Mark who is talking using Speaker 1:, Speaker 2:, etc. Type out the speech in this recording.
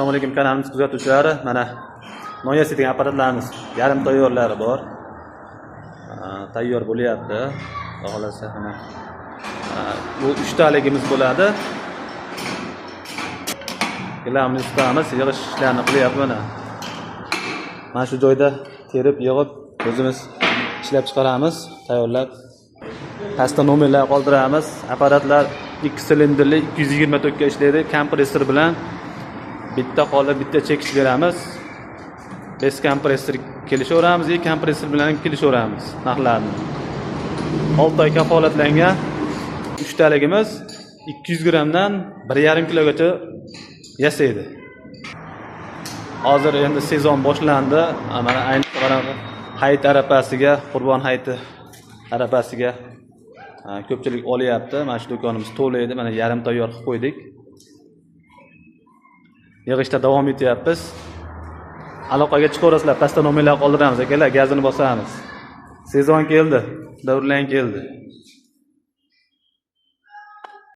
Speaker 1: Assalomu alaykum kanalimiz kuzatuvchilari. Mana Noyasi degan apparatlarimiz yarim tayyorlari bor. Tayyor bo'lyapti. Xohlasa mana bu 3 taligimiz bo'ladi. Gilamni ustamiz yig'ish ishlarini qilyapti mana. Mana shu joyda terib, yig'ib o'zimiz ishlab chiqaramiz, tayyorlab. Pastda nomerlar qoldiramiz. Apparatlar 2 silindrli 224 ga ishlaydi, kompressor bilan. Bitta qolib, bitta chekish beramiz. Biz kompressor kelishaveramiz, kompressor bilan kelishaveramiz narxlarni. 6 oy kafolatlangan 3 taligimiz 200 grammdan 1,5 kilogacha yasaydi. Hozir endi sezon boshlandi. Mana ayni hayit arafasiga, Qurbon hayiti arafasiga ko'pchilik olyapti. Mana shu do'konimiz to'la edi. Mana yarim tayyor qilib qo'ydik. Yig'ishda davom etyapmiz. Aloqaga chiqaverasizlar, pastda nomerlar qoldiramiz akalar, gazini bosamiz. Sezon keldi, davrlang keldi.